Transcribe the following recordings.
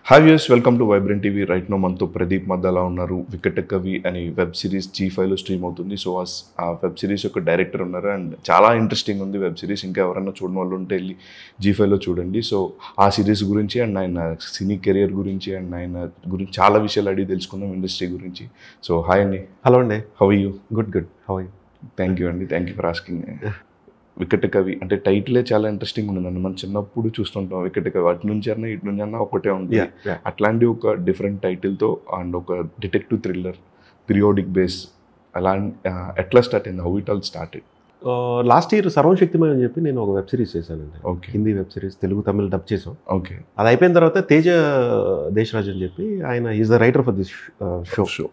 Hi viewers, welcome to vibrant TV. Right now మనతో ప్రదీప్ మద్దలా ఉన్నారు. వికట కవి అని వెబ్ సిరీస్ G5లో స్ట్రీమ్ అవుతుంది. సో ఆ వెబ్ సిరీస్ యొక్క డైరెక్టర్ ఉన్నారు అండ్ చాలా ఇంట్రెస్టింగ్ ఉంది వెబ్ సిరీస్. ఇంకా ఎవరైనా చూడని వాళ్ళు ఉంటే వెళ్ళి G5లో చూడండి. సో ఆ సిరీస్ గురించి అండ్ ఆయన సినీ కెరియర్ గురించి అండ్ ఆయన గురించి చాలా విషయాలు అడిగి తెలుసుకుందాం, ఇండస్ట్రీ గురించి. సో హాయ్ అండి. హలో అండి. How are you? Good. How are you? Thank you అండి, thank you for asking. Vikata Kavi అంటే టైటిలే చాలా ఇంట్రెస్టింగ్ ఉంటుందండి. మనం చిన్నప్పుడు చూస్తుంటాం వికట కవి, అటు నుంచి అన్నా ఇటు నుంచి అన్నా ఒకటే ఉంటుంది. అట్లాంటి ఒక డిఫరెంట్ టైటిల్తో అండ్ ఒక డిటెక్టివ్ థ్రిల్లర్ పీరియాడిక్ బేస్ అలా ఎట్లా స్టార్ట్ అయింది? How it all started? Last year Sarvam Shakthi Mayam అని చెప్పి నేను ఒక వెబ్ సిరీస్ చేశానండి. Okay. Hindi web series, Telugu Tamil dub చేసాం. ఓకే. అది అయిపోయిన తర్వాత తేజ దేశరాజ్ అని చెప్పి ఆయన is the writer for this show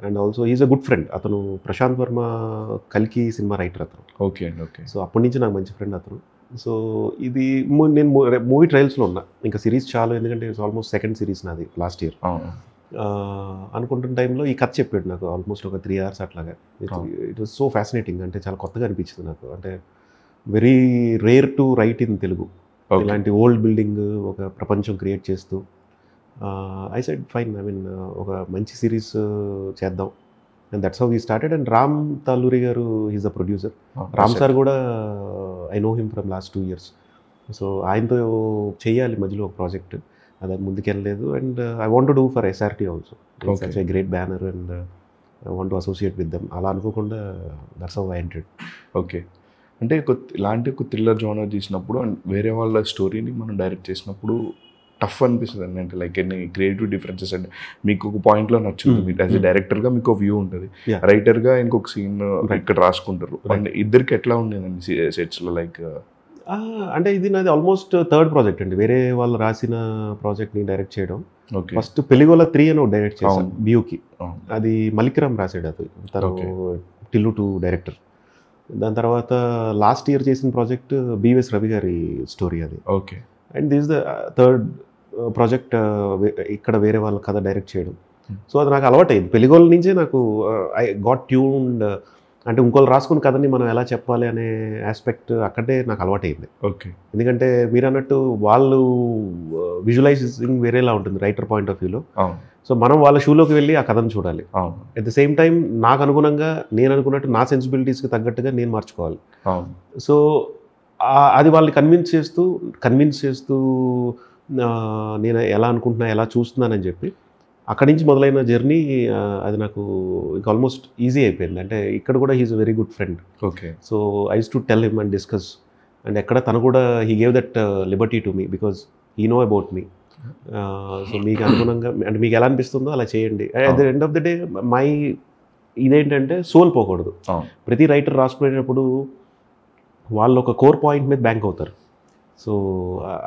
and also is a good friend. అతను ప్రశాంత్ వర్మ కల్కి సినిమా రైటర్ అతను. ఓకే అండి. ఓకే. సో అప్పటి నుంచి నాకు మంచి ఫ్రెండ్ అతను. సో ఇది నేను మూవీ ట్రయల్స్లో ఉన్నా. ఇంకా సిరీస్ చాలు, ఎందుకంటే ఇట్స్ ఆల్మోస్ట్ సెకండ్ సిరీస్ నాది లాస్ట్ ఇయర్. అనుకుంటున్న టైంలో ఈ కథ చెప్పాడు నాకు ఆల్మోస్ట్ ఒక 3 hours అట్లాగా. ఇట్ వాజ్ సో ఫ్యాసినేటింగ్, అంటే చాలా కొత్తగా అనిపించింది నాకు. అంటే very rare to write in Telugu. ఇలాంటి ఓల్డ్ బిల్డింగ్ ఒక ప్రపంచం క్రియేట్ చేస్తూ I said fine, I mean ఒక మంచి సిరీస్ చేద్దాం. And that's how we started. And Ram Taluri గారు is the producer. Ram sir కూడా I know him from last 2 years. So ఆయనతో చేయాలి మధ్యలో ఒక ప్రాజెక్ట్, అది ముందుకెళ్ళలేదు. And I want to do for SRT also. Such a great banner and I want to associate with them. అలా అనుకోకుండా that's how I entered. Okay. అంటే ఇలాంటి ఒక థ్రిల్లర్ జోనర్ తీసినప్పుడు అండ్ వేరే వాళ్ళ స్టోరీని మనం డైరెక్ట్ చేసినప్పుడు టఫ్ అనిపిస్తుంది అండి. అంటే లైక్ ఎన్ని క్రియేటివ్ డిఫరెన్సెస్ అంటే మీకు ఒక పాయింట్లో నచ్చుతుంది, యాజ్ ఎ డైరెక్టర్గా మీకు వ్యూ ఉంటుంది, రైటర్గా ఇంకొక సీన్ ఇక్కడ రాసుకుంటారు. అండ్ ఇద్దరికి ఎట్లా ఉండేదండి సెట్స్లో? లైక్ అంటే ఇది నాది ఆల్మోస్ట్ థర్డ్ ప్రాజెక్ట్ అండి, వేరే వాళ్ళు రాసిన ప్రాజెక్ట్ని డైరెక్ట్ చేయడం. ఫస్ట్ పెళ్లిగోల 3 అని ఒక డైరెక్ట్ చేశాను బియూకి. అది మలిక్రామ్ రాసాడు, అది తను టిల్లు 2 డైరెక్టర్. దాని తర్వాత లాస్ట్ ఇయర్ చేసిన ప్రాజెక్ట్ BVS రవి గారి స్టోరీ అది. Okay. And this the third project ఇక్కడ వేరే వాళ్ళ కథ డైరెక్ట్ చేయడం. సో అది నాకు అలవాటైంది. పెళ్లిగోల నుంచే నాకు ఐ గాట్ ట్యూన్డ్. అంటే ఇంకోళ్ళు రాసుకున్న కథని మనం ఎలా చెప్పాలి అనే ఆస్పెక్ట్ అక్కడే నాకు అలవాటైంది. ఓకే. ఎందుకంటే మీరు అన్నట్టు వాళ్ళు విజువలైజింగ్ వేరేలా ఉంటుంది రైటర్ పాయింట్ ఆఫ్ వ్యూలో. సో మనం వాళ్ళ షూలోకి వెళ్ళి ఆ కథను చూడాలి. అట్ ద సేమ్ టైం నాకు అనుగుణంగా, నేను అనుకున్నట్టు నా సెన్సిబిలిటీస్కి తగ్గట్టుగా నేను మార్చుకోవాలి. సో అది వాళ్ళని కన్విన్స్ చేస్తూ నేను ఎలా అనుకుంటున్నా, ఎలా చూస్తున్నానని చెప్పి అక్కడి నుంచి మొదలైన జర్నీ అది నాకు ఇంకా ఆల్మోస్ట్ ఈజీ అయిపోయింది. అంటే ఇక్కడ కూడా he's a very good friend. Okay. So I use to tell him and discuss. And ఎక్కడ తను కూడా he gave that liberty to me because he know about me. So మీకు అనుగుణంగా అంటే మీకు ఎలా అనిపిస్తుందో అలా చేయండి. At the end of the day my ఇదేంటంటే సోల్ పోకూడదు. ప్రతి రైటర్ రాసుకునేటప్పుడు వాళ్ళు ఒక కోర్ పాయింట్ మీద బ్యాంక్ అవుతారు. సో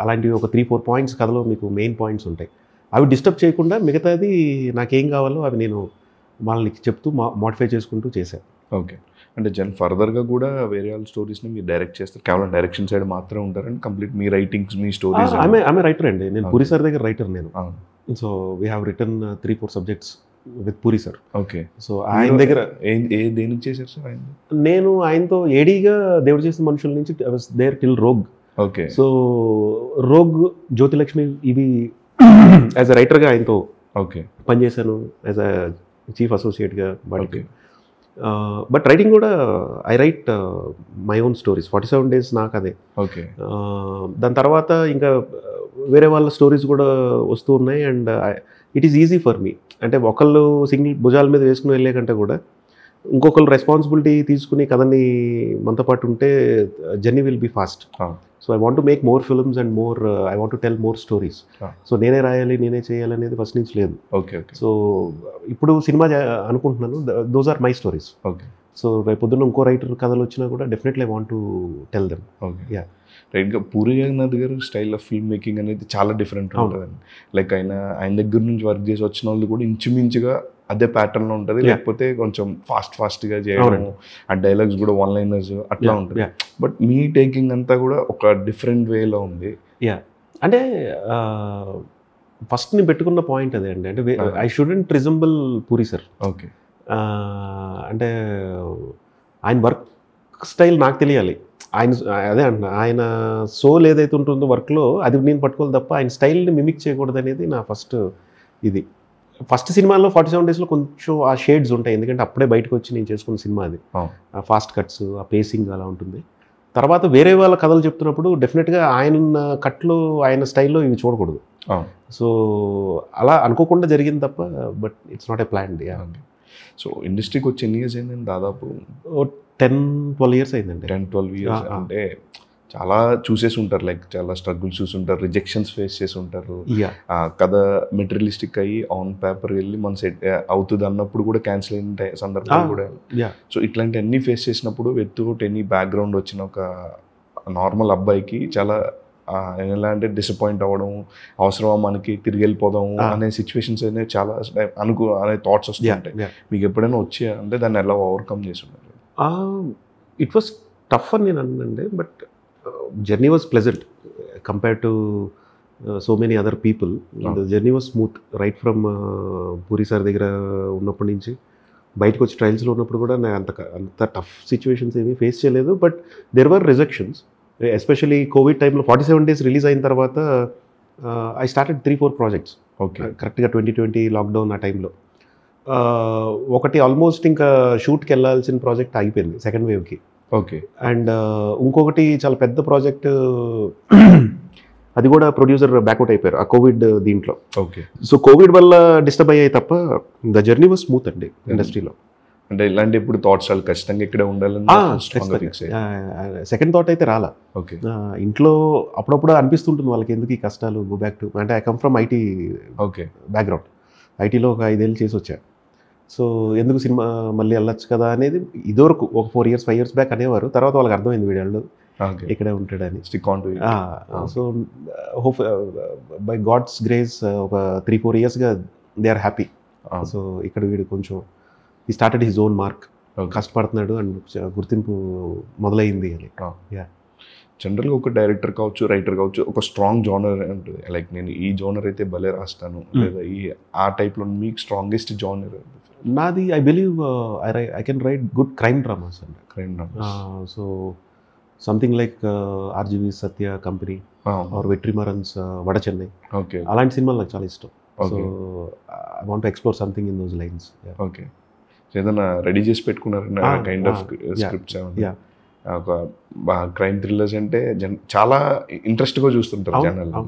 అలాంటివి ఒక 3-4 పాయింట్స్ కథలో మీకు మెయిన్ పాయింట్స్ ఉంటాయి. అవి డిస్టర్బ్ చేయకుండా మిగతాది నాకేం కావాలో అవి నేను వాళ్ళకి చెప్తూ మోడిఫై చేసుకుంటూ చేశాను. ఓకే. అంటే ఫర్దర్గా కూడా వేరే వాళ్ళ స్టోరీస్ని మీరు డైరెక్ట్ చేస్తారు? కేవలం డైరెక్షన్ సైడ్ మాత్రమే ఉంటారండి కంప్లీట్ మీ రైటింగ్స్, మీ స్టోరీస్? ఆమె రైటర్ అండి. నేను పూరి సార్ దగ్గర రైటర్ నేను. So we have return 3-4 subjects with puri sir. Okay. So ఆయన దగ్గర దేనికి చేశారు సార్ ఆయన? నేను ఆయనతో ఏడీగా దేవుడు చేసిన మనుషుల నుంచి there till rogue. Okay. So rogue, Jyothilakshmi ఇవి యాజ్ అ రైటర్గా ఆయనతో పనిచేశాను, యాజ్ అ చీఫ్ అసోసియేట్గా వాటికి. బట్ రైటింగ్ కూడా I right my own stories. 47 days నాకు అదే. ఓకే. దాని తర్వాత ఇంకా వేరే వాళ్ళ స్టోరీస్ కూడా వస్తూ ఉన్నాయి. And it is easy for me. అంటే ఒకళ్ళు సింగిల్ భుజాల మీద వేసుకుని వెళ్ళే కంటే కూడా ఇంకొకళ్ళు రెస్పాన్సిబిలిటీ తీసుకుని కథని మనతో పాటు ఉంటే journey will be fast. So I want to make more films and more I want to tell more stories. So నేనే రాయాలి, నేనే చేయాలి అనేది ఫస్ట్ నుంచి లేదు. ఓకే. ఓకే. సో ఇప్పుడు సినిమా అనుకుంటున్నాను, those are my stories. Okay. So రేపు పొద్దున్న ఇంకో రైటర్ కథలు వచ్చినా కూడా definitely I want to tell them. Okay. Yeah. రైట్గా పూరి జగన్నాథ్ గారు స్టైల్ ఆఫ్ ఫిల్మ్ మేకింగ్ అనేది చాలా డిఫరెంట్ ఉంటుందండి. లైక్ ఆయన దగ్గర నుంచి వర్క్ చేసి వచ్చిన వాళ్ళు కూడా ఇంచుమించుగా అదే ప్యాటర్న్లో ఉంటుంది, లేకపోతే కొంచెం ఫాస్ట్గా చేయడం, ఆ డైలాగ్స్ కూడా వన్-లైనర్స్ అట్లా ఉంటుంది. బట్ మీ టేకింగ్ అంతా కూడా ఒక డిఫరెంట్ వేలో ఉంది. యా. అంటే ఫస్ట్ నేను పెట్టుకున్న పాయింట్ అదే అండి. అంటే I shouldn't resemble puri sir. Okay. అంటే ఆయన వర్క్ స్టైల్ నాకు తెలియాలి. ఆయన అదే అంటున్నా, ఆయన సోల్ ఏదైతే ఉంటుందో వర్క్లో అది నేను పట్టుకోవాలి తప్ప ఆయన స్టైల్ని మిమిక్ చేయకూడదు అనేది నా ఇది ఫస్ట్ సినిమాలో 47 డేస్లో కొంచెం ఆ షేడ్స్ ఉంటాయి, ఎందుకంటే అప్పుడే బయటకు వచ్చి నేను చేసుకున్న సినిమా అది. ఆ ఫాస్ట్ కట్స్, ఆ పేసింగ్ అలా ఉంటుంది. తర్వాత వేరే వాళ్ళ కథలు చెప్తున్నప్పుడు డెఫినెట్గా ఆయన కట్లో ఆయన స్టైల్లో ఇవి చూడకూడదు. సో అలా అనుకోకుండా జరిగింది తప్ప, but it's not a plan. So ఇండస్ట్రీకి వచ్చి ఎన్ని ఇయర్స్ అయిందండి? దాదాపు 10-12 ఇయర్స్ అయిందండి. 10-12 ఇయర్స్ అంటే చాలా చూసేసి ఉంటారు, లైక్ చాలా స్ట్రగుల్స్ చూసి ఉంటారు, రిజెక్షన్స్ ఫేస్ చేసి ఉంటారు. కథ మెటీరియలిస్టిక్ అయ్యి ఆన్ పేపర్ వెళ్ళి మన సెట్ అవుతుంది అన్నప్పుడు కూడా క్యాన్సిల్ అయిన సందర్భాలు కూడా. సో ఇట్లాంటి అన్ని ఫేస్ చేసినప్పుడు వితౌట్ ఎనీ బ్యాక్గ్రౌండ్ వచ్చిన ఒక నార్మల్ అబ్బాయికి చాలా ఎలా అంటే డిసప్పాయింట్ అవ్వడం, అవసరమా మనకి తిరిగి వెళ్ళిపోదాము అనే సిచ్యువేషన్స్ అనేవి చాలా అనే థాట్స్ వస్తుంటాయి. మీకు ఎప్పుడైనా వచ్చి అంటే దాన్ని ఎలా ఓవర్కమ్ చేసి ఉన్నారు? ఇట్ వాస్ టఫ్ అని నేను అన్నానండి, but journey was pleasant compare to so many other people. The journey was smooth right from Puri sir దగ్గర ఉన్నప్పటి నుంచి బయటకు వచ్చి ట్రయల్స్లో ఉన్నప్పుడు కూడా నేను అంత టఫ్ సిచ్యువేషన్స్ ఏమీ ఫేస్ చేయలేదు. But there were rejections, especially Covid టైంలో 47 డేస్ రిలీజ్ అయిన తర్వాత ఐ స్టార్టెడ్ 3-4 ప్రాజెక్ట్స్. ఓకే, కరెక్ట్గా 2020 లాక్డౌన్ ఆ టైంలో. ఒకటి ఆల్మోస్ట్ ఇంకా షూట్కి వెళ్ళాల్సిన ప్రాజెక్ట్ ఆగిపోయింది సెకండ్ వేవ్కి. ఓకే. అండ్ ఇంకొకటి చాలా పెద్ద ప్రాజెక్ట్, అది కూడా ప్రొడ్యూసర్ బ్యాక్అవుట్ అయిపోయారు ఆ కోవిడ్ దీంట్లో. ఓకే. సో కోవిడ్ వల్ల డిస్టర్బ్ అయ్యాయి తప్ప ద జర్నీ వాజ్ స్మూత్ అండి ఇండస్ట్రీలో. అంటే ఇలాంటి ఇప్పుడు థాట్స్ వాళ్ళు ఖచ్చితంగా ఇక్కడే ఉండాలని సెకండ్ థాట్ అయితే రాలా. ఓకే. ఇంట్లో అప్పుడప్పుడు అనిపిస్తుంటుంది వాళ్ళకి, ఎందుకు ఈ కష్టాలు, గో బ్యాక్ టు, అంటే I come from IT okay background, ఐటీలో ఒక 5 ఏళ్ళు చేసి వచ్చా. సో ఎందుకు సినిమా మళ్ళీ వెళ్ళొచ్చు కదా అనేది ఇదివరకు ఒక 4 years 5 years బ్యాక్ అనేవారు. తర్వాత వాళ్ళకి అర్థమైంది వీళ్ళు ఇక్కడే ఉంటాడని. So hope by God's grace ఒక 3-4 yearsగా దే ఆర్ హ్యాపీ. సో ఇక్కడ వీడు కొంచెం ఈ స్టార్టెడ్ హిజ్ ఓన్ మార్క్, కష్టపడుతున్నాడు అండ్ గుర్తింపు మొదలైంది అని. జనరల్గా ఒక డైరెక్టర్ కావచ్చు, రైటర్ కావచ్చు, ఒక స్ట్రాంగ్ జోనర్ ఉంటుంది, లైక్ నేను ఈ జోనర్ అయితే భలే రాస్తాను లేదా ఆ టైప్లో మీకు స్ట్రాంగెస్ట్ జోనర్? నాది I believe I can write good crime dramas అండి. Crime dramas. So something like RGV Satya Company or Vetrimaaran's Vada Chennai, okay, అలాంటి సినిమాలు నాకు చాలా ఇష్టం. So I want to explore something in those lines. Okay. ఏదైనా రెడీ చేసి పెట్టుకున్నారన్న కైండ్ ఆఫ్ స్క్రిప్ట్స్ ఏమన్నా? ఒక క్రైమ్ థ్రిల్లర్స్ అంటే చాలా ఇంట్రెస్ట్గా చూస్తుంటారు జనాలు.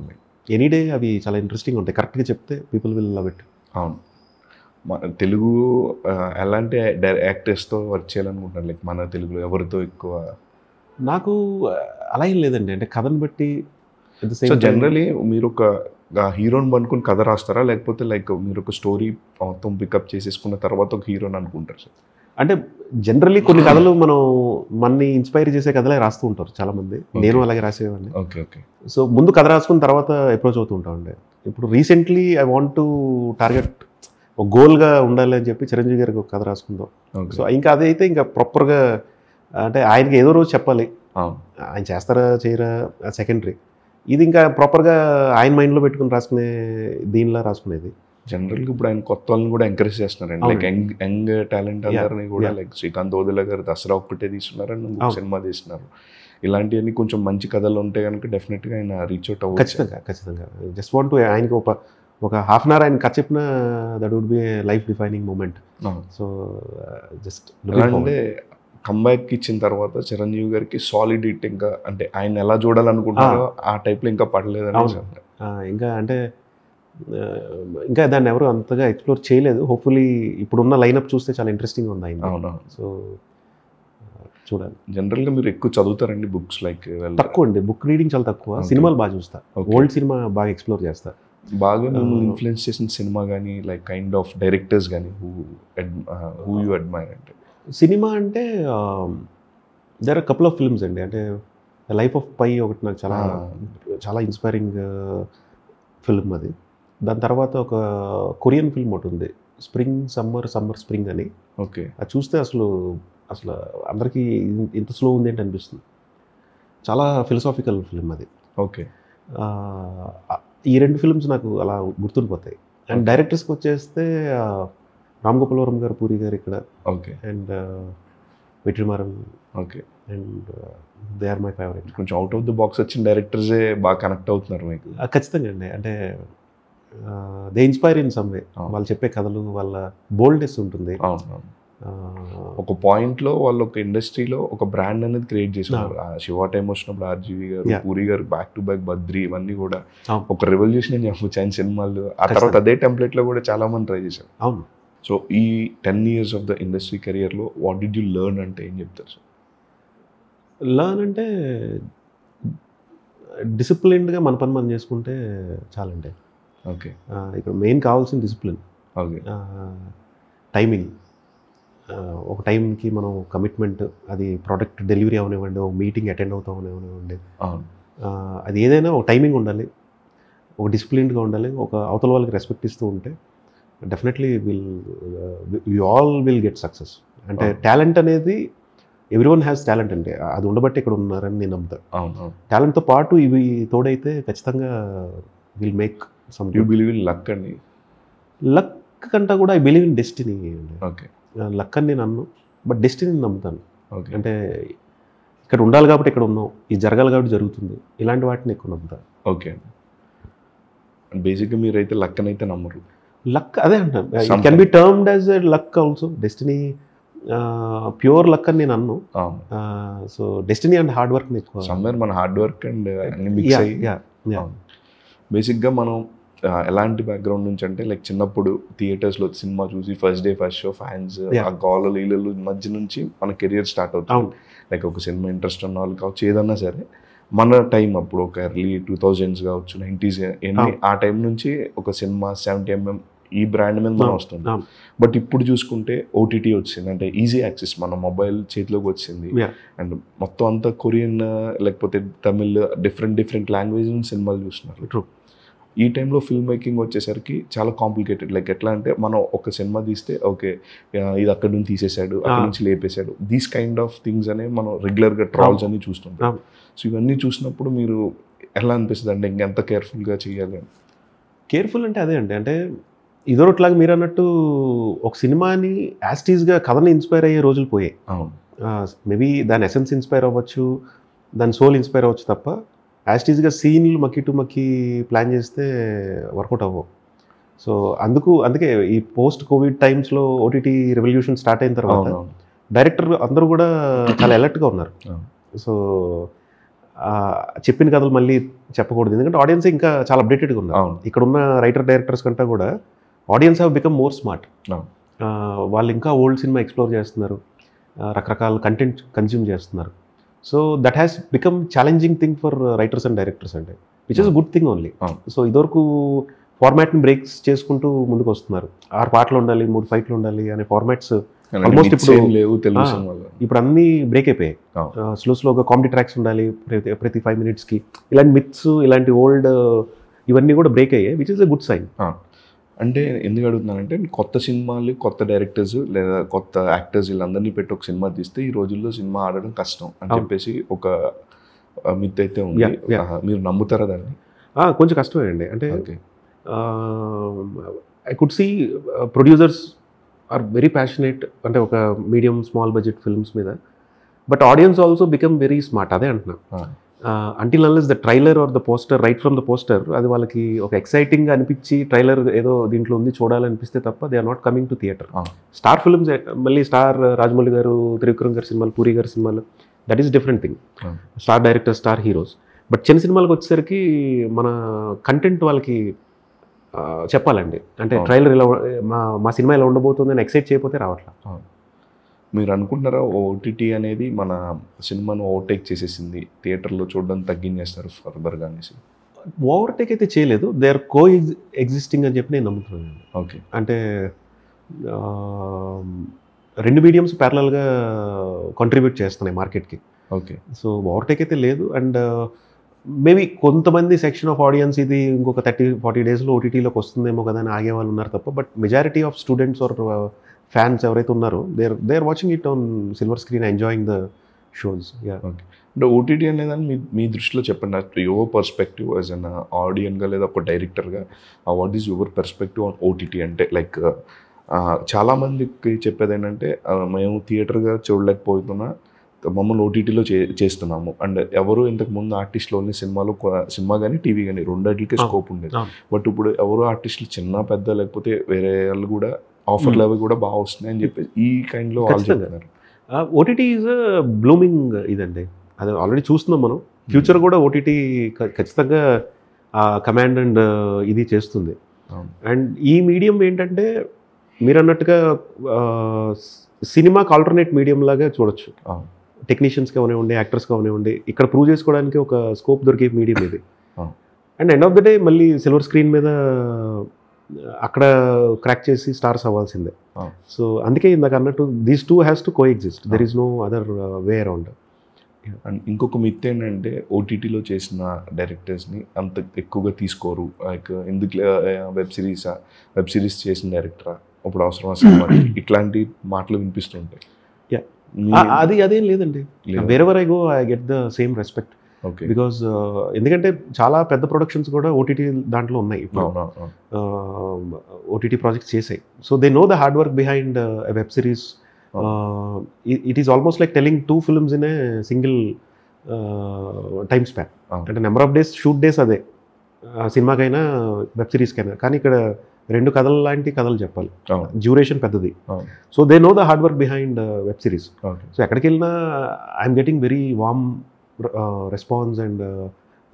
ఎనీ డే అవి చాలా ఇంట్రెస్టింగ్ ఉంటాయి, కరెక్ట్గా చెప్తే పీపుల్ విల్ లవ్ ఇట్. అవును. తెలుగు ఎలాంటి యాక్టర్స్తో వర్క్ చేయాలనుకుంటున్నారు? లైక్ మన తెలుగులో ఎవరితో ఎక్కువ? నాకు అలా ఏం లేదండి, అంటే కథను బట్టి. సో జనరలీ మీరు ఒక హీరోని అనుకుని కథ రాస్తారా, లేకపోతే లైక్ మీరు ఒక స్టోరీ మొత్తం పికప్ చేసేసుకున్న తర్వాత ఒక హీరోని అనుకుంటారు సార్? అంటే జనరల్లీ కొన్ని కథలు మనని ఇన్స్పైర్ చేసే కథలే రాస్తూ ఉంటారు చాలామంది. నేను అలాగే రాసేవాడిని. ఓకే. ఓకే. సో ముందు కథ రాసుకున్న తర్వాత అప్రోచ్ అవుతూ ఉంటామండి. ఇప్పుడు recently I want to target ఒక గోల్గా ఉండాలి అని చెప్పి చిరంజీవి గారికి ఒక కథ రాసుకుందాం. సో ఇంకా అదైతే ఇంకా ప్రాపర్గా, అంటే ఆయనకి ఏదో రోజు చెప్పాలి, ఆయన చేస్తారా చేయరా సెకండరీ. ఇది ఇంకా ప్రాపర్గా ఆయన మైండ్లో పెట్టుకుని రాసుకునే దీనిలా రాసుకునేది. జనరల్గా ఇప్పుడు ఆయన కొత్త వాళ్ళని కూడా ఎంకరేజ్ చేస్తున్నారండి, లైక్ యంగ్ టాలెంట్ అందరినీ కూడా. లైక్ శ్రీకాంత్ ఓదెల గారు దసరా ఒక్కటే తీస్తున్నారని సినిమా తీస్తున్నారు. ఇలాంటివన్నీ కొంచెం మంచి కథలు ఉంటే కనుక డెఫినెట్గా ఆయన రీచ్ అవుట్ అవ్వచ్చు. ఖచ్చితంగా జస్ట్ వాంట్ టు ఆయనకి ఒక హాఫ్ అన్ అవర్ ఆయన కథ చెప్పిన that would be life defining moment. So just అంటే కంబ్యాక్ ఇచ్చిన తర్వాత చిరంజీవి గారికి సాలిడ్ హిట్ ఇంకా అంటే ఆయన ఎలా చూడాలనుకుంటారో ఆ టైప్లో ఇంకా పడలేదని. ఇంకా అంటే ఇంకా దాన్ని ఎవరు అంతగా ఎక్స్ప్లోర్ చేయలేదు. హోప్ఫుల్లీ ఇప్పుడున్న లైనప్ చూస్తే చాలా ఇంట్రెస్టింగ్ ఉంది ఆయన. అవునా? సో చూడాలి. జనరల్గా మీరు ఎక్కువ చదువుతారండి బుక్స్? లైక్ తక్కువ అండి, బుక్ రీడింగ్ చాలా తక్కువ. సినిమాలు బాగా చూస్తా, ఓల్డ్ సినిమా బాగా ఎక్స్ప్లోర్ చేస్తా. బాగా మిమ్మల్ని ఇన్ఫ్లుయెన్స్ చేసిన సినిమా కానీ లైక్ కైండ్ ఆఫ్ డైరెక్టర్స్ కానీ హూ యూ అడ్మైర్? అంటే సినిమా అంటే there are couple of films అండి. అంటే లైఫ్ ఆఫ్ పై ఒకటి నాకు చాలా ఇన్స్పైరింగ్ ఫిల్మ్ అది. దాని తర్వాత ఒక కొరియన్ ఫిల్మ్ ఒకటి ఉంది, స్ప్రింగ్ సమ్మర్ స్ప్రింగ్ అని. ఓకే. అది చూస్తే అసలు అందరికీ ఇంత స్లో ఉంది ఏంటి అనిపిస్తుంది. చాలా ఫిలసాఫికల్ ఫిల్మ్ అది. ఓకే. ఈ 2 ఫిల్మ్స్ నాకు అలా గుర్తుండిపోతాయి. అండ్ డైరెక్టర్స్కి వచ్చేస్తే రామ్ గోపాల్ వర్మ గారు, పూరి గారు ఇక్కడ. Okay. And Vetrimaaran okay. And they are my favourite. కొంచెం అవుట్ ఆఫ్ ద బాక్స్ వచ్చిన డైరెక్టర్సే బాగా కనెక్ట్ అవుతున్నారు మీకు. ఖచ్చితంగా అండి. అంటే they inspire in some way. వాళ్ళు చెప్పే కథలు, వాళ్ళ బోల్డ్నెస్ ఉంటుంది. ఒక పాయింట్లో వాళ్ళు ఒక ఇండస్ట్రీలో ఒక బ్రాండ్ అనేది క్రియేట్ చేస్తున్నారు. శివ టైం వచ్చినప్పుడు ఆర్జీవి గారు, పూరి గారు బ్యాక్ టు బ్యాక్, బద్రి, ఇవన్నీ కూడా ఒక రెవల్యూషన్ అని చెప్పొచ్చు ఆయన సినిమాలు. ఆ తర్వాత అదే టెంప్లెట్లో కూడా చాలా మంది ట్రై చేశారు. అవును. సో ఈ 10 years ఆఫ్ ద ఇండస్ట్రీ కెరియర్లో వాట్ డిడ్ యూ లెర్న్ అంటే ఏం చెప్తారు సార్? లర్న్ అంటే డిసిప్లిన్డ్గా మన పని మనం చేసుకుంటే చాలండి. ఓకే. ఇక్కడ మెయిన్ కావాల్సిన డిసిప్లిన్, ఓకే, టైమింగ్. ఒక టైంకి మనం కమిట్మెంట్, అది ప్రోడక్ట్ డెలివరీ అవనివ్వండి, ఒక మీటింగ్ అటెండ్ అవుతాం అవనివ్వండి, అది ఏదైనా ఒక టైమింగ్ ఉండాలి, ఒక డిసిప్లిన్డ్గా ఉండాలి, ఒక అవతల వాళ్ళకి రెస్పెక్ట్ ఇస్తూ ఉంటే definitely we all will get success. అంటే టాలెంట్ అనేది ఎవ్రీవన్ హ్యాస్ టాలెంట్ అండి. అది ఉండబట్టి ఇక్కడ ఉన్నారని నేను నమ్ముతాను. టాలెంట్తో పాటు ఇవి తోడైతే ఖచ్చితంగా will make some. You believe in luck అండి? లక్ కంటే కూడా ఐ బిలీవ్ ఇన్ డెస్టినీ అండి. ఓకే. లక్ అని నేను అన్ను, బట్ డెస్టినీని నమ్ముతాను. ఓకే. అంటే ఇక్కడ ఉండాలి కాబట్టి ఇక్కడ ఉన్నాం, ఇది జరగాలి కాబట్టి జరుగుతుంది, ఇలాంటి వాటిని ఎక్కువ నమ్ముతాను. ఓకే. బేసిక్గా మీరైతే లక్ అని అయితే నమ్మరు? లక్ అదే అంటాను, it can be termed as a luck also. Destiny pure luck అని నేను అన్ను. So destiny and hard work ఎక్కువ. సమ్వేర్ మన హార్డ్ వర్క్ అండ్ అన్ని మిక్స్ అయ్యి. బేసిక్గా మనం ఎలాంటి బ్యాక్గ్రౌండ్ నుంచి అంటే లైక్ చిన్నప్పుడు థియేటర్స్లో సినిమా చూసి first day first show fans, ఆ గోల లీలలు మధ్య నుంచి మన కెరియర్ స్టార్ట్ అవుతుంది. లైక్ ఒక సినిమా ఇంట్రెస్ట్ ఉన్న వాళ్ళు కావచ్చు, ఏదన్నా సరే మన టైం అప్పుడు ఒక ఎర్లీ 2000s కావచ్చు, 90s ఎన్ని, ఆ టైం నుంచి ఒక సినిమా 70mm ఈ బ్రాండ్ మీద మనం వస్తుంది. బట్ ఇప్పుడు చూసుకుంటే ఓటీటీ వచ్చింది, అంటే ఈజీ యాక్సెస్, మన మొబైల్ చేతిలోకి వచ్చింది. అండ్ మొత్తం అంతా కొరియన్ లేకపోతే తమిళ్, డిఫరెంట్ లాంగ్వేజ్ సినిమాలు చూస్తున్నారు. ట్రూ. ఈ టైంలో ఫిల్మ్ మేకింగ్ వచ్చేసరికి చాలా కాంప్లికేటెడ్. లైక్ ఎట్లా అంటే మనం ఒక సినిమా తీస్తే ఓకే ఇది అక్కడి నుంచి తీసేశాడు, అక్కడి నుంచి లేపేశాడు, దీస్ కైండ్ ఆఫ్ థింగ్స్ అనే మనం రెగ్యులర్గా ట్రాల్స్ అని చూస్తుంటాం. సో ఇవన్నీ చూసినప్పుడు మీరు ఎలా అనిపిస్తుంది అంటే ఇంకెంత కేర్ఫుల్గా చేయాలి? కేర్ఫుల్ అంటే అదే అండి, అంటే ఇదొరట్లాగా మీరు అన్నట్టు ఒక సినిమాని యాస్టీస్గా కథని ఇన్స్పైర్ అయ్యే రోజులు పోయాయి. మేబీ దాని ఎసెన్స్ ఇన్స్పైర్ అవ్వచ్చు, దాని సోల్ ఇన్స్పైర్ అవ్వచ్చు, తప్ప యాస్టీస్గా సీన్లు మక్కి ప్లాన్ చేస్తే వర్కౌట్ అవ్వవు. సో అందుకే ఈ పోస్ట్ కోవిడ్ టైమ్స్లో ఓటీటీ రెవల్యూషన్ స్టార్ట్ అయిన తర్వాత డైరెక్టర్ అందరూ కూడా చాలా అలర్ట్గా ఉన్నారు. సో చెప్పిన కథలు మళ్ళీ చెప్పకూడదు, ఎందుకంటే ఆడియన్స్ ఇంకా చాలా అప్డేటెడ్గా ఉన్నారు. ఇక్కడ ఉన్న రైటర్ డైరెక్టర్స్ కంటే కూడా audience have become more smart. వాళ్ళు ఇంకా ఓల్డ్ సినిమా ఎక్స్ప్లోర్ చేస్తున్నారు, రకరకాల కంటెంట్ కన్జ్యూమ్ చేస్తున్నారు. So that has become challenging thing for writers and directors అంటే, which is good thing only. So ఇదివరకు ఫార్మాట్ని బ్రేక్స్ చేసుకుంటూ ముందుకు వస్తున్నారు. 6 పాటలు ఉండాలి, 3 ఫైట్లు ఉండాలి అనే ఫార్మాట్స్ ఆల్మోస్ట్ ఇప్పుడు అన్నీ బ్రేక్ అయిపోయాయి. స్లోగా కామెడీ ట్రాక్స్ ఉండాలి ప్రతి 5 minutesకి, ఇలాంటి మిత్స్, ఇలాంటి ఓల్డ్ ఇవన్నీ కూడా బ్రేక్ అయ్యాయి, which is a good sign. అంటే ఎందుకు అడుగుతున్నానంటే కొత్త సినిమాలు, కొత్త డైరెక్టర్స్ లేదా కొత్త యాక్టర్స్ వీళ్ళందరినీ పెట్టి ఒక సినిమా తీస్తే ఈ రోజుల్లో సినిమా ఆడడం కష్టం అని చెప్పేసి ఒక మిత్ అయితే ఉంది. మీరు నమ్ముతారా దాన్ని? కొంచెం కష్టమే అండి. అంటే I could see producers are very passionate, అంటే ఒక మీడియం స్మాల్ బడ్జెట్ ఫిల్మ్స్ మీద, but audience also become very smart. అదే అంటున్నా, until unless the trailer or the poster, right from the poster, అది వాళ్ళకి ఒక ఎక్సైటింగ్గా అనిపించి ట్రైలర్ ఏదో దీంట్లో ఉంది చూడాలనిపిస్తే తప్ప they are not coming to theatre. Star films, మళ్ళీ స్టార్ రాజమౌళి గారు, త్రివిక్రమ్ గారి సినిమాలు, పూరి గారి సినిమాలు, that is different thing. Star director, star heroes. But చిన్న సినిమాలకు వచ్చేసరికి మన కంటెంట్ వాళ్ళకి చెప్పాలండి. అంటే ట్రైలర్ ఇలా మా సినిమా ఇలా ఉండబోతుందని ఎక్సైట్ చేయకపోతే రావట్లా. మీరు అనుకుంటున్నారా ఓటీటీ అనేది మన సినిమాను ఓవర్టేక్ చేసేసింది, థియేటర్లో చూడడం తగ్గించేస్తారు ఫర్దర్గా అనేసి? ఓవర్టేక్ అయితే చేయలేదు, దే ఆర్ కో ఎగ్జిస్టింగ్ అని చెప్పి నేను నమ్ముతున్నాను. ఓకే. అంటే 2 మీడియంస్ ప్యారలల్గా కాంట్రిబ్యూట్ చేస్తున్నాయి మార్కెట్కి. ఓకే. సో ఓవర్టేక్ అయితే లేదు. అండ్ మేబీ కొంతమంది సెక్షన్ ఆఫ్ ఆడియన్స్ ఇది ఇంకొక 30-40 డేస్లో ఓటీటీలోకి వస్తుందేమో కదా అని ఆగే వాళ్ళు ఉన్నారు తప్ప, but majority of students are fans ఎవరైతే ఉన్నారో they are watching it on silver screen, enjoying the shows. Okay. అంటే ఓటీటీ అనేదాన్ని మీ దృష్టిలో చెప్పండి, యువర్ పర్స్పెక్టివ్ యాజ్ అన్ ఆడియన్గా లేదా ఒక డైరెక్టర్గా, what is your perspective on OTT? అంటే లైక్ చాలా మందికి చెప్పేది ఏంటంటే మేము థియేటర్గా చూడలేకపోతున్నా మమ్మల్ని ఓటీటీలో చేస్తున్నాము. అండ్ ఎవరు ఇంతకు ముందు ఆర్టిస్టులు ఓన్లీ సినిమా కానీ టీవీ కానీ రెండింటికే స్కోప్ ఉండేది. బట్ ఇప్పుడు ఎవరు ఆర్టిస్టులు చిన్న పెద్ద లేకపోతే వేరే వాళ్ళు కూడా ఆఫర్లు అవి కూడా బాగా వస్తున్నాయి అని చెప్పి ఈ కైండ్లో వాళ్ళు చెప్తున్నారు. ఓటీటీ ఈజ్ బ్లూమింగ్ ఇదండి, అది ఆల్రెడీ చూస్తున్నాం మనం. ఫ్యూచర్ కూడా ఓటీటీ ఖచ్చితంగా కమాండ్ అండ్ ఇది చేస్తుంది. అండ్ ఈ మీడియం ఏంటంటే మీరు అన్నట్టుగా సినిమాకి ఆల్టర్నేట్ మీడియం లాగా చూడొచ్చు. టెక్నీషియన్స్గా అవనివ్వండి, యాక్టర్స్గా అవనివ్వండి, ఇక్కడ ప్రూవ్ చేసుకోవడానికి ఒక స్కోప్ దొరికే మీడియం ఇది. And end of the day మళ్ళీ సిల్వర్ స్క్రీన్ మీద అక్కడ క్రాక్ చేసి స్టార్స్ అవ్వాల్సిందే. సో అందుకే ఇందాక అన్నట్టు these two has to coexist, there is no other way around. And ఇంకొక మిత్ ఏంటంటే ఓటీటీలో చేసిన డైరెక్టర్స్ని అంత ఎక్కువగా తీసుకోరు. లైక్ ఎందుకు వెబ్ సిరీస్ చేసిన డైరెక్టరా ఇప్పుడు అవసరం సినిమాకి, ఇట్లాంటి మాటలు వినిపిస్తుంటాయి. అదేం లేదండి, wherever I go I get the same respect. Because ఎందుకంటే చాలా పెద్ద ప్రొడక్షన్స్ కూడా ఓటీటీ దాంట్లో ఉన్నాయి ఇప్పుడు, ఓటీటీ ప్రాజెక్ట్స్ చేసాయి. So they know the hard work behind web series. It is almost like telling 2 films in a single time span. అంటే number of days shoot days అదే సినిమాకైనా వెబ్ సిరీస్కైనా, కానీ ఇక్కడ 2 కథలు లాంటి కథలు చెప్పాలి, డ్యూరేషన్ పెద్దది. So they know the hard work behind web series. So ఎక్కడికి వెళ్ళినా I'm getting very warm response and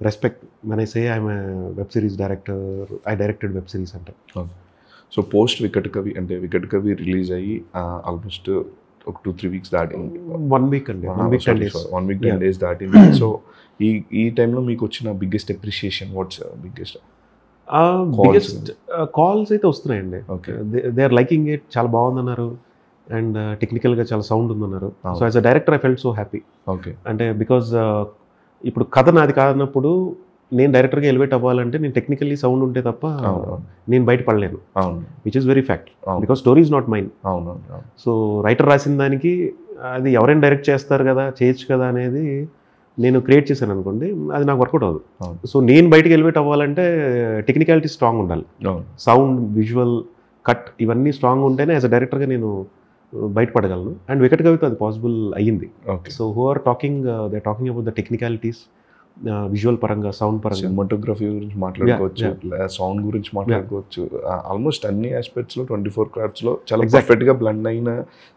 respect when I say I'm a web series director, I directed web series అంటే. సో పోస్ట్ వికట్ కవి అంటే వికట్ కవి release అయ్యి almost ఒక 2-3 weeks దాటింది. 1 week అండి, 1 week 10 days దాటింది. సో ఈ టైంలో మీకు వచ్చిన biggest appreciation, what's biggest calls అయితే వస్తున్నాయండి. దే ఆర్ లైకింగ్ ఇట్, చాలా బాగుందన్నారు, అండ్ టెక్నికల్గా చాలా సౌండ్ ఉందన్నారు. So as a director I felt so happy. అంటే బికాజ్ ఇప్పుడు కథ నాది కాదన్నప్పుడు నేను డైరెక్టర్గా ఎలివేట్ అవ్వాలంటే నేను టెక్నికల్లీ సౌండ్ ఉంటే తప్ప నేను బయటపడలేను, which is very fact, because story is not mine. So writer రాసిన దానికి అది ఎవరైనా డైరెక్ట్ చేస్తారు కదా, చేయొచ్చు కదా అనేది నేను క్రియేట్ చేశాను అనుకోండి, అది నాకు వర్కౌట్ అవ్వదు. సో నేను బయటకు ఎలివేట్ అవ్వాలంటే టెక్నికాలిటీ స్ట్రాంగ్ ఉండాలి, సౌండ్, విజువల్, కట్ ఇవన్నీ స్ట్రాంగ్ ఉంటేనే యాజ్ అ డైరెక్టర్గా నేను బయటపడగలను. అండ్ వికట్ కవితో అది పాసిబుల్ అయ్యింది. So who are talking, they are talking about the technicalities, visual పరంగా, సౌండ్ పరంగా, సినిమాటోగ్రఫీ గురించి మాట్లాడుకోవచ్చు, సౌండ్ గురించి మాట్లాడుకోవచ్చు, ఆల్మోస్ట్ అన్ని ఆస్పెక్ట్స్ లో 24 crafts లో చాలా పర్ఫెక్ట్ గా బ్లెండ్ అయిన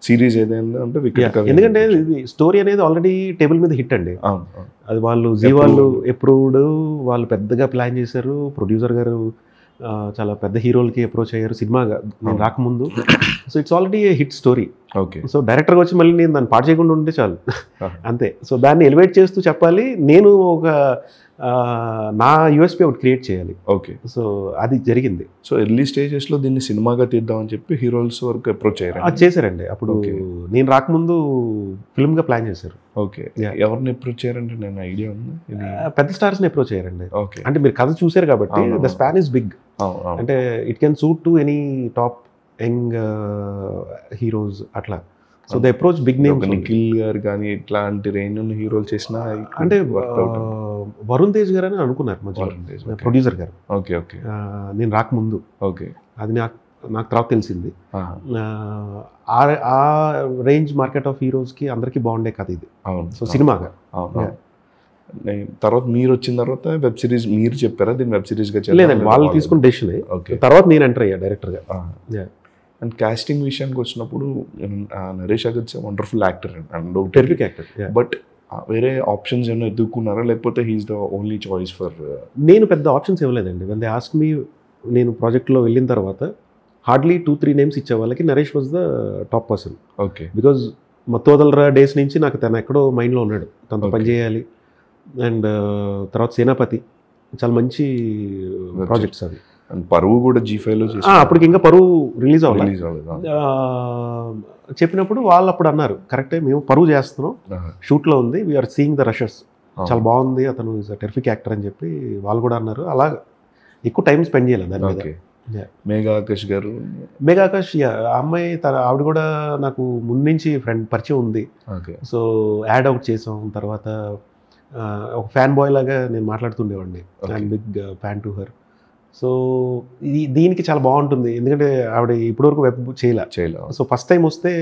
సిరీస్ ఏదైనా అంటే వికట్ కవి. ఎందుకంటే ఇది స్టోరీ అనేది ఆల్రెడీ టేబుల్ మీద హిట్ అండి. అది వాళ్ళు వాళ్ళు అప్రూవ్డ్, వాళ్ళు పెద్దగా ప్లాన్ చేశారు, ప్రొడ్యూసర్ గారు చాలా పెద్ద హీరోలకి అప్రోచ్ అయ్యారు సినిమాగా నేను రాకముందు. So it's already A hit story. So డైరెక్టర్గా వచ్చి మళ్ళీ నేను దాన్ని పాటు చేయకుండా ఉంటే చాలు, అంతే. సో దాన్ని ఎలివేట్ చేస్తూ చెప్పాలి, నేను ఒక నా యూఎస్పీ ఒకటి క్రియేట్ చేయాలి. సో అది జరిగింది. సో ఎర్లీ స్టేజెస్లో దీన్ని సినిమాగా తీద్దామని చెప్పి హీరోస్ వరకు అప్రోచ్ అయ్యారు. అది చేశారండి. అప్పుడు నేను రాకముందు ఫిల్మ్గా ప్లాన్ చేశారు. ఎవరిని అప్రోచ్ చేయారంటే నేను ఐడియా ఉంది, పెద్ద స్టార్స్ని అప్రోచ్ అయ్యారండి. అంటే మీరు కథ చూసారు కాబట్టి ద స్పాన్ ఇస్ బిగ్, అంటే it can suit to any top young heroes అట్లా. So the approach big name. Nikhil గారు కానీ ఇట్లాంటి రేంజ్ ఉన్న హీరోలు చేసిన అంటే వరుణ్ తేజ్ గారు అని అనుకున్నారు ప్రొడ్యూసర్ గారు. నేను రాకముందు అది నాకు తర్వాత తెలిసింది. ఆ రేంజ్ మార్కెట్ ఆఫ్ హీరోస్కి అందరికీ బాగుండే కథ ఇది. సో సినిమాగా తర్వాత మీరు వచ్చిన తర్వాత వెబ్ సిరీస్ మీరు చెప్పారా దీన్ని వెబ్ సిరీస్గా? లేదండి, వాళ్ళు తీసుకున్న డెసిషన్. తర్వాత నేను ఎంటర్ అయ్యా డైరెక్టర్గా. అండ్ కాస్టింగ్ విషయానికి వచ్చినప్పుడు Naresh Agarwal wonderful actor and terrific actor. But వేరే ఆప్షన్స్ ఏమైనా ఎదుర్కొన్నారా, లేకపోతే he's the only choice for? నేను పెద్ద ఆప్షన్స్ ఇవ్వలేదండి. వెన్ దే ఆస్క్ మీ, నేను ప్రాజెక్ట్లో వెళ్ళిన తర్వాత హార్డ్లీ 2-3 నేమ్స్ ఇచ్చే వాళ్ళకి Naresh was the top person. Because మత్తోదలరా డేస్ నుంచి నాకు తను ఎక్కడో మైండ్లో ఉన్నాడు, తనతో పనిచేయాలి. అండ్ తర్వాత సేనాపతి చాలా మంచి ప్రాజెక్ట్స్ అవి. పరువు కూడా G5లో అప్పటికి ఇంకా పరువు రిలీజ్ అవ్వాలి. చెప్పినప్పుడు వాళ్ళు అప్పుడు అన్నారు, కరెక్టే మేము పరువు చేస్తున్నాం, షూట్లో ఉంది, వీఆర్ సీయింగ్ ద రషెస్, చాలా బాగుంది, అతను ఈజ్ అ టెరిఫిక్ యాక్టర్ అని చెప్పి వాళ్ళు కూడా అన్నారు. అలా ఎక్కువ టైం స్పెండ్ చేయాలి దాని మీద. మేఘా ఆకాష్ గారు, మేఘా ఆకాష్ ఆ అమ్మాయి ఆవిడ కూడా నాకు ముందు నుంచి ఫ్రెండ్ పరిచయం ఉంది. సో యాడ్ అవుట్ చేసాం. తర్వాత ఒక ఫ్యాన్ బాయ్ లాగా నేను మాట్లాడుతుండేవాడిని, I'm big fan to her. So దీనికి చాలా బాగుంటుంది, ఎందుకంటే ఆవిడ ఇప్పటివరకు వెబ్ చేయలే. సో ఫస్ట్ టైం వస్తే,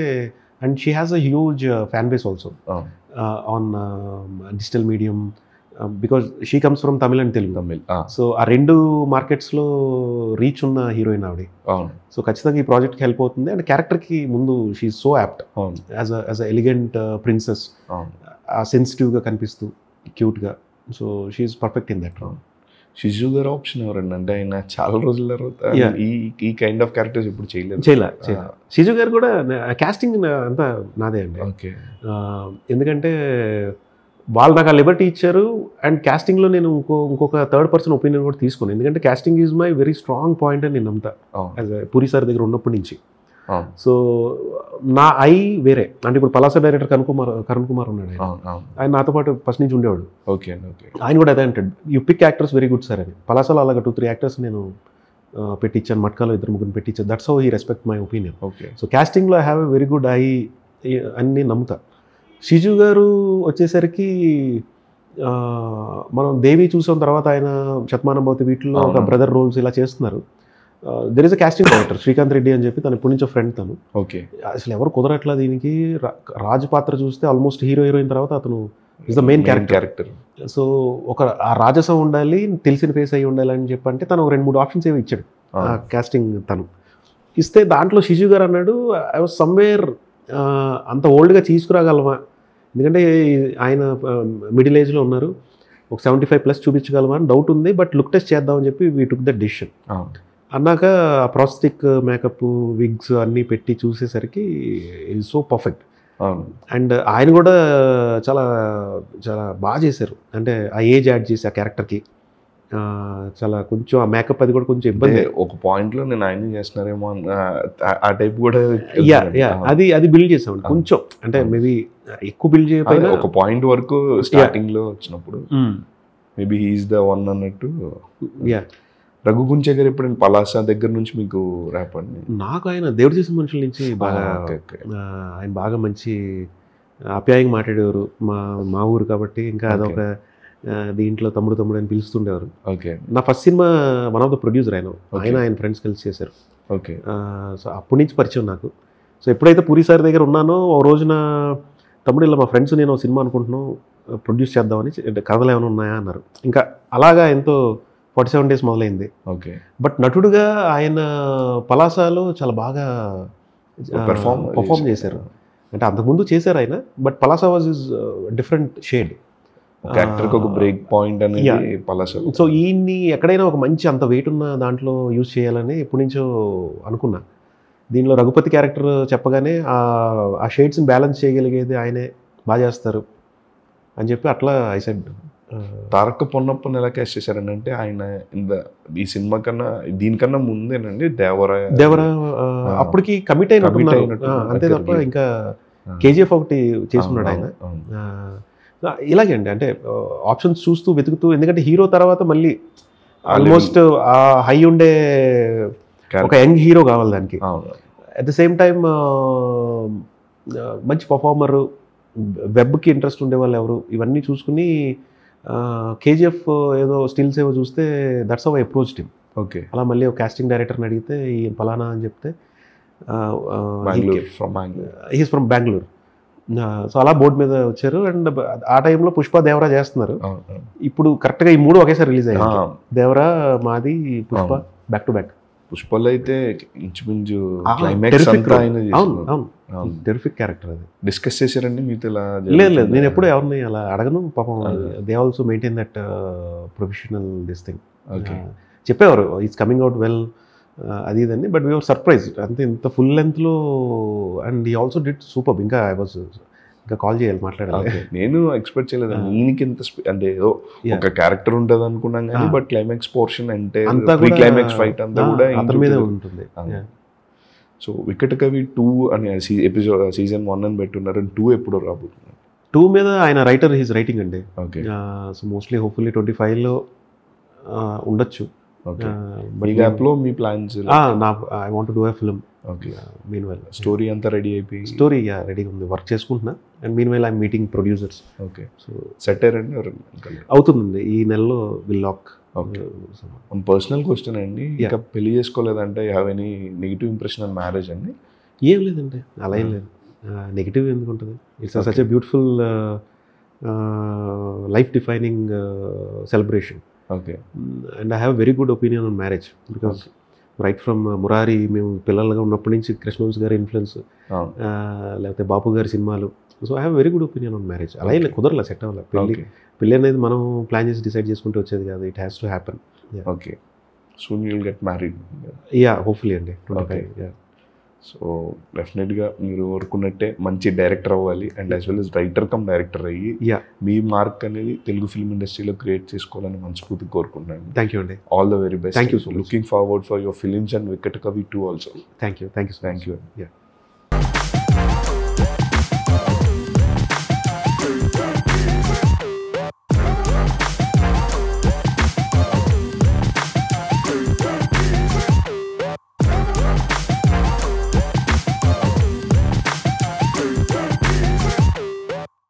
and she has a huge fan base also on digital medium, because she comes from Tamil and Telugu. So ఆ 2 మార్కెట్స్లో రీచ్ ఉన్న హీరోయిన్ ఆవిడ. సో ఖచ్చితంగా ఈ ప్రాజెక్ట్కి హెల్ప్ అవుతుంది. అండ్ క్యారెక్టర్కి ముందు she is so apt as a elegant princess, సెన్సిటివ్గా కనిపిస్తూ క్యూట్గా. So she is perfect in that. Shiju గారు ఆప్షన్ ఎవరండి, అంటే ఆయన చాలా రోజుల తర్వాత ఈ కైండ్ ఆఫ్ క్యారెక్టర్స్ ఇప్పుడు చేయలే. షిజు గారు కూడా కాస్టింగ్ అంతా నాదే అండి. ఓకే. ఎందుకంటే వాళ్ళు నాకు ఆ లిబర్టీ ఇచ్చారు, అండ్ కాస్టింగ్లో నేను ఇంకొక థర్డ్ పర్సన్ ఒపీనియన్ కూడా తీసుకున్నాను. ఎందుకంటే casting is my very strong point అని నేను నమ్ముతా, యాజ్ పూరి సార్ దగ్గర ఉన్నప్పటి నుంచి. సో నా ఐ వేరే, అంటే ఇప్పుడు పలాస డైరెక్టర్ కరుణ్ కుమార్ ఉన్నాడు, ఆయన నాతో పాటు ఫస్ట్ నుంచి ఉండేవాడు. ఓకే. ఆయన కూడా అదే అంటాడు, you pick actors very good sir అని. పలాసలో అలాగా 2-3 యాక్టర్స్ నేను పెట్టించాను, మట్కాలో 2-3 పెట్టించాను. That's how he respect my opinion. Okay. So కాస్టింగ్లో I have a very good eye అని నేను నమ్ముతా. షిజు గారు వచ్చేసరికి మనం దేవి చూసిన తర్వాత ఆయన శతమానం భవతి వీటిలో ఒక బ్రదర్ రోల్స్ ఇలా చేస్తున్నారు. There is a casting director Srikanth Reddy అని చెప్పి, తను ఇప్పటి నుంచో ఫ్రెండ్ తను. ఓకే. అసలు ఎవరు కుదరట్లా దీనికి. రాజు పాత్ర చూస్తే ఆల్మోస్ట్ హీరోయిన్ తర్వాత అతను is the main character. So ఆ రాజసం ఉండాలి, తెలిసిన ఫేస్ అయ్యి ఉండాలి అని చెప్పి అంటే తను 2-3 ఆప్షన్స్ ఏవి ఇచ్చాడు ఆ కాస్టింగ్. తను ఇస్తే దాంట్లో షిజు గారు అన్నాడు, ఐ వాజ్ సమ్వేర్ అంత ఓల్డ్గా తీసుకురాగలమా, ఎందుకంటే ఆయన మిడిల్ ఏజ్లో ఉన్నారు, ఒక 75+ చూపించగలమా అని డౌట్ ఉంది, బట్ లుక్ టెస్ట్ చేద్దామని చెప్పి వీ టుక్ ద డిసిషన్. అన్నాక ప్రాస్థెటిక్ మేకప్ విగ్స్ అన్నీ పెట్టి చూసేసరికి ఈజ్ సో పర్ఫెక్ట్. అండ్ ఆయన కూడా చాలా చాలా బాగా చేశారు, అంటే ఆ ఏజ్ యాడ్ చేసి ఆ క్యారెక్టర్కి చాలా కొంచెం ఆ మేకప్ అది కూడా కొంచెం ఇబ్బంది. ఒక పాయింట్లో నేను ఆయన చేస్తున్నారేమో ఆ టైప్ కూడా అది బిల్డ్ చేసామండి కొంచెం, అంటే మేబీ ఎక్కువ బిల్డ్ చేయకపోయినా ఒక పాయింట్ వరకు స్టార్టింగ్లో వచ్చినప్పుడు మేబీ హీఈస్ ద వన్ అన్నట్టు. రఘుగుంచే గారు ఎప్పుడైనా పలాస దగ్గర నుంచి మీకు ర్యాప్ అండి? నాకు ఆయన దేవుడు చేసిన మనుషుల నుంచి బాగా, ఆయన బాగా మంచి ఆప్యాయంగా మాట్లాడేవారు. మా ఊరు కాబట్టి ఇంకా అదొక దీంట్లో తమ్ముడు అని పిలుస్తుండేవారు. ఓకే. నా first cinema one of the producer ఆయన ఫ్రెండ్స్ కలిసి చేశారు. ఓకే. సో అప్పటి నుంచి పరిచయం నాకు. సో ఎప్పుడైతే పూరి సార్ దగ్గర ఉన్నానో ఓ రోజున తమ్ముడు ఇలా మా ఫ్రెండ్స్ నేను సినిమా అనుకుంటున్నాను ప్రొడ్యూస్ చేద్దామని, కథలు ఏమైనా ఉన్నాయా అన్నారు. ఇంకా అలాగా ఎంతో 47 days మొదలైంది. ఓకే. బట్ నటుడుగా ఆయన పలాసాలో చాలా బాగా పర్ఫామ్ చేశారు. అంటే అంతకుముందు చేశారు ఆయన, but Palasa was is different shade. క్యారెక్టర్కి ఒక బ్రేక్ పాయింట్ అనేది పలాస. సో ఈయన్ని ఎక్కడైనా ఒక మంచి అంత వెయిట్ ఉన్న దాంట్లో యూజ్ చేయాలని ఎప్పటి నుంచో అనుకున్నా. దీనిలో రఘుపతి క్యారెక్టర్ చెప్పగానే ఆ షేడ్స్ని బ్యాలెన్స్ చేయగలిగేది ఆయనే, బాగా చేస్తారు అని చెప్పి అట్లా ఐ సెడ్. తారక పొన్నప్పని ఎలా క్యాస్ట్ చేశారండి అంటే, ఆయన ఈ సినిమా కన్నా దీనికన్నా ముందేనండి దేవరా అప్పటికి కమిట్ అయినట్టు అంతే తప్ప ఇంకా కేజీఎఫ్ ఒకటి చేసుకున్నాడు ఆయన. ఇలాగే అండి, అంటే ఆప్షన్స్ చూస్తూ వెతుకుతూ, ఎందుకంటే హీరో తర్వాత మళ్ళీ ఆల్మోస్ట్ ఆ హై ఉండే ఒక యంగ్ హీరో కావాలి దానికి. అట్ ద సేమ్ టైం మంచి పర్ఫార్మర్, వెబ్కి ఇంట్రెస్ట్ ఉండే వాళ్ళు ఎవరు, ఇవన్నీ చూసుకుని కేజీఎఫ్ ఏదో స్టిల్స్ ఏవో చూస్తే that's how I approached him. Okay. అలా మళ్ళీ ఒక కాస్టింగ్ డైరెక్టర్ని అడిగితే ఈ ఫలానా అని చెప్తే హీస్ ఫ్రమ్ బెంగళూరు. సో అలా బోర్డు మీద వచ్చారు. అండ్ ఆ టైంలో పుష్ప దేవరా చేస్తున్నారు. ఇప్పుడు కరెక్ట్గా ఈ 3 ఒకేసారి రిలీజ్ అయ్యాయి, దేవరా, మాది, పుష్ప బ్యాక్ టు బ్యాక్. పుష్పలో అయితే ఇంచుమించు టెరిఫిక్ క్యారెక్టర్ అది. డిస్కస్ చేశారండి మీతో? లేదు, నేను ఎప్పుడు ఎవరిని అలా అడగను. పాపం they also maintain that professional this thing. చెప్పేవారు ఇట్స్ కమింగ్ అవుట్ వెల్ అది ఇదండి, బట్ వీ వర్ సర్ప్రైజ్ అంతే, ఇంత ఫుల్ లెంత్లో. అండ్ ఈ ఆల్సో డిడ్ సూపర్. ఇంకా ఐ వాజ్ ఇంకా కాల్ చేయాలి, మాట్లాడాలి. నేను ఎక్స్పెక్ట్ చేయలేదు ఈయనకి ఇంత అంటే ఏదో ఒక క్యారెక్టర్ ఉంటుంది అనుకున్నాం కానీ, బట్ క్లైమాక్స్ పోర్షన్ అంటే క్లైమాక్స్ ఫైట్ అంతా కూడా అతని మీద ఉంటుంది. సో వికట కవి 2 అని ఎపిసోడ్ సీజన్ 1 అని పెట్టున్నారు. 2 ఎప్పుడు రాబోతున్నారు? 2 మీద ఆయన రైటర్ హీస్ రైటింగ్ అండి. ఓకే. సో మోస్ట్లీ హోప్ఫుల్లీ 25లో ఉండొచ్చు. ఈ గ్యాప్లో మీ plans? I want to do a film. Okay. Meanwhile story అంతా రెడీ అయిపోయి? స్టోరీ రెడీగా ఉంది, వర్క్ చేసుకుంటున్నా. And meanwhile I'm meeting producers. Okay. So సెటర్ అండి అవుతుంది, ఈ నెలలో will lock. Okay. Personal question అండి, ఇంకా పెళ్లి చేసుకోలేదంటే you have any negative impression on marriage అండి? ఏం లేదండి, అలా ఏం లేదు. నెగిటివ్ ఎందుకు ఉంటుంది? It's such a beautiful life defining celebration. Okay. And I have very good opinion on marriage because right from Murari మేము పిల్లలుగా ఉన్నప్పటి నుంచి కృష్ణవంశ్ గారి ఇన్ఫ్లుయెన్స్, లేకపోతే బాపు గారి సినిమాలు. So I have very good opinion on marriage. అలా ఏం కుదరలే, సెట్ అవ్వాలి. పెళ్ళి అనేది మనం ప్లాన్ చేసి డిసైడ్ చేసుకుంటూ వచ్చేది కాదు. It has to happen. Okay. Soon you will get married? Yeah, hopefully అండి. 25. సో డెఫినెట్గా మీరు కోరుకున్నట్టే మంచి డైరెక్టర్ అవ్వాలి and as well as writer cum director అయ్యి మీ మార్క్ అనేది తెలుగు ఫిల్మ్ ఇండస్ట్రీలో క్రియేట్ చేసుకోవాలని మనస్ఫూర్తిగా కోరుకుంటున్నాను. థ్యాంక్ యూ అండి. All the very best. Thank you so much. Looking forward for your films and wicket కవి 2 also. Thank you. Thank you.